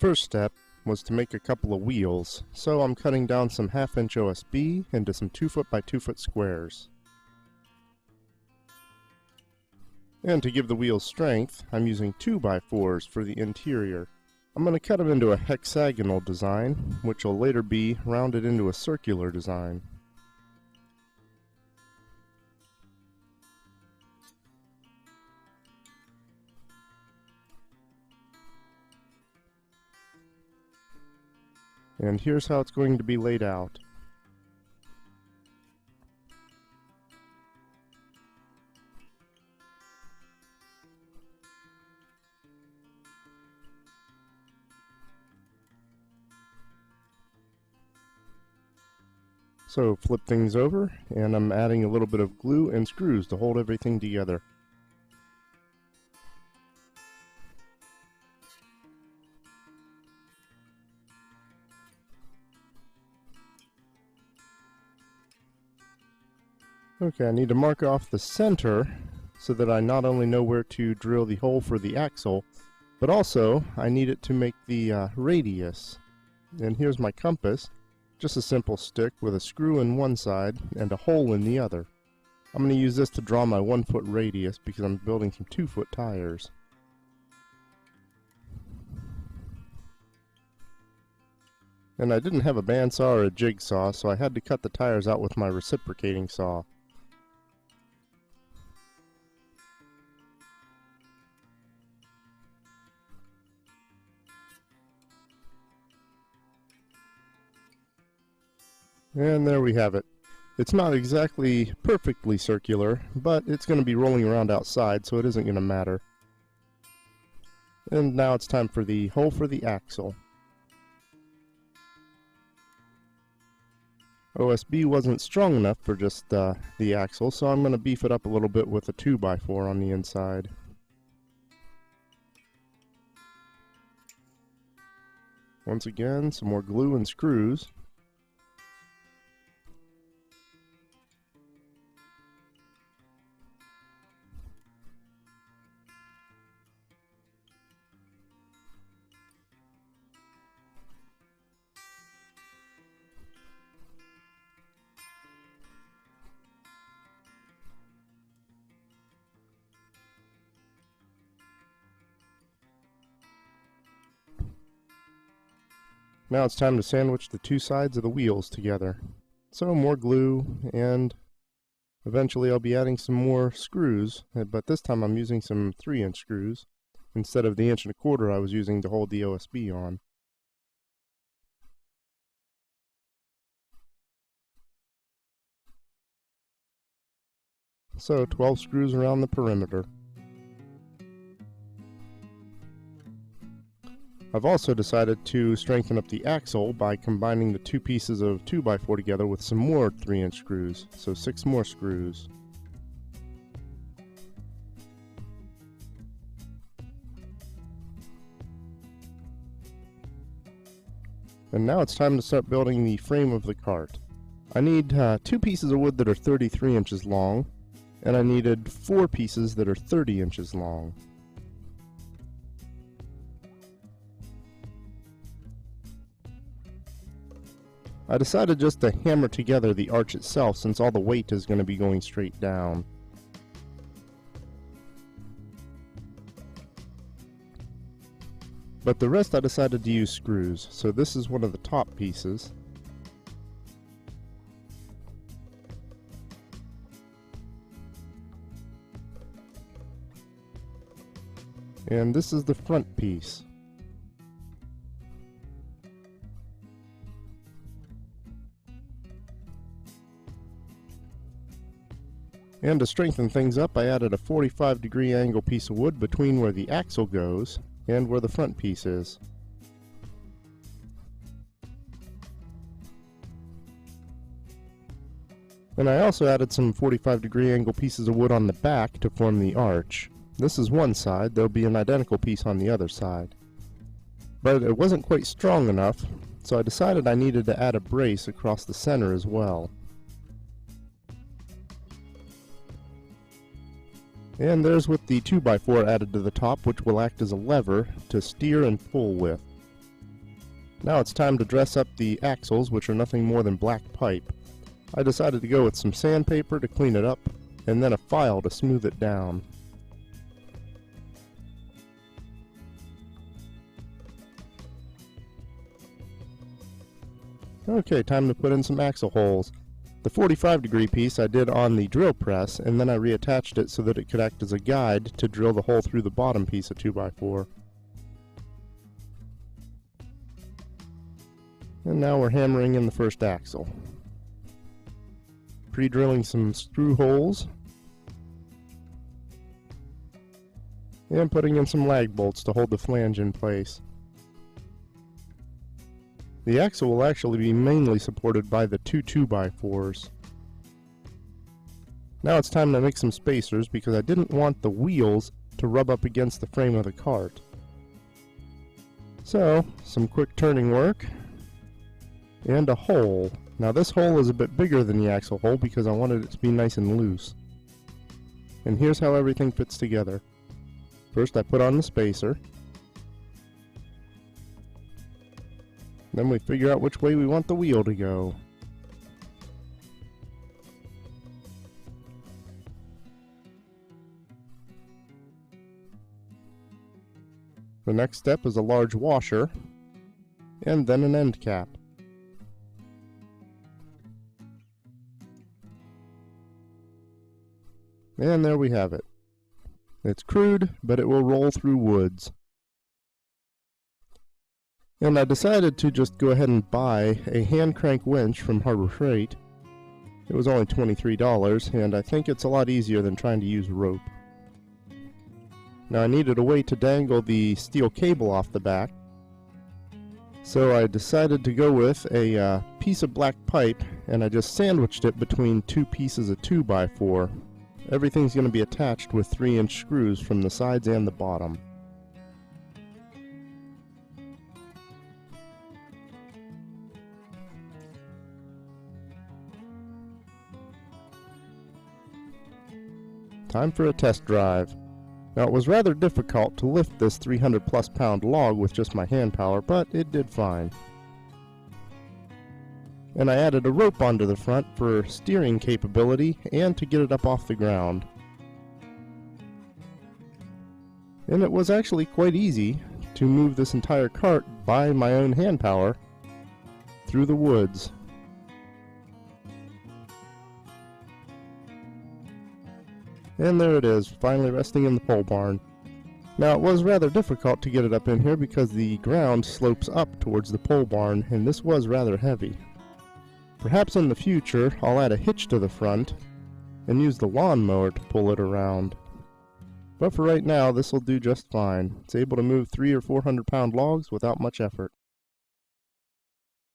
First step was to make a couple of wheels, so I'm cutting down some 1/2 inch OSB into some 2 foot by 2 foot squares. And to give the wheels strength, I'm using 2x4s for the interior. I'm going to cut them into a hexagonal design, which will later be rounded into a circular design. And here's how it's going to be laid out. So flip things over, and I'm adding a little bit of glue and screws to hold everything together. Okay, I need to mark off the center so that I not only know where to drill the hole for the axle, but also I need it to make the radius. And here's my compass, just a simple stick with a screw in one side and a hole in the other. I'm going to use this to draw my 1 foot radius because I'm building some 2 foot tires. And I didn't have a bandsaw or a jigsaw, so I had to cut the tires out with my reciprocating saw. And there we have it. It's not exactly perfectly circular, but it's going to be rolling around outside, so it isn't going to matter. And now it's time for the hole for the axle. OSB wasn't strong enough for just the axle, so I'm going to beef it up a little bit with a 2x4 on the inside. Once again, some more glue and screws. Now it's time to sandwich the two sides of the wheels together. So more glue, and eventually I'll be adding some more screws, but this time I'm using some 3-inch screws instead of the 1.25 inch I was using to hold the OSB on. So 12 screws around the perimeter. I've also decided to strengthen up the axle by combining the two pieces of 2x4 together with some more 3-inch screws, so 6 more screws. And now it's time to start building the frame of the cart. I need 2 pieces of wood that are 33 inches long, and I needed 4 pieces that are 30 inches long. I decided just to hammer together the arch itself since all the weight is going to be going straight down. But the rest I decided to use screws, so this is one of the top pieces. And this is the front piece. And to strengthen things up, I added a 45-degree angle piece of wood between where the axle goes and where the front piece is. And I also added some 45-degree angle pieces of wood on the back to form the arch. This is one side, there'll be an identical piece on the other side. But it wasn't quite strong enough, so I decided I needed to add a brace across the center as well. And there's with the 2x4 added to the top, which will act as a lever to steer and pull with. Now it's time to dress up the axles, which are nothing more than black pipe. I decided to go with some sandpaper to clean it up, and then a file to smooth it down. Okay, time to put in some axle holes. The 45-degree piece I did on the drill press, and then I reattached it so that it could act as a guide to drill the hole through the bottom piece of 2x4. And now we're hammering in the first axle. Pre-drilling some screw holes. And putting in some lag bolts to hold the flange in place. The axle will actually be mainly supported by the two 2x4s. Now it's time to make some spacers because I didn't want the wheels to rub up against the frame of the cart. So, some quick turning work. And a hole. Now this hole is a bit bigger than the axle hole because I wanted it to be nice and loose. And here's how everything fits together. First I put on the spacer. Then we figure out which way we want the wheel to go. The next step is a large washer, and then an end cap. And there we have it. It's crude, but it will roll through woods. And I decided to just go ahead and buy a hand crank winch from Harbor Freight. It was only $23, and I think it's a lot easier than trying to use rope. Now I needed a way to dangle the steel cable off the back, so I decided to go with a piece of black pipe, and I just sandwiched it between two pieces of 2x4. Everything's going to be attached with 3-inch screws from the sides and the bottom. Time for a test drive. Now it was rather difficult to lift this 300+ pound log with just my hand power, but it did fine. And I added a rope onto the front for steering capability and to get it up off the ground. And it was actually quite easy to move this entire cart by my own hand power through the woods. And there it is, finally resting in the pole barn. Now it was rather difficult to get it up in here because the ground slopes up towards the pole barn, and this was rather heavy. Perhaps in the future I'll add a hitch to the front and use the lawnmower to pull it around. But for right now this will do just fine. It's able to move 300 or 400 pound logs without much effort.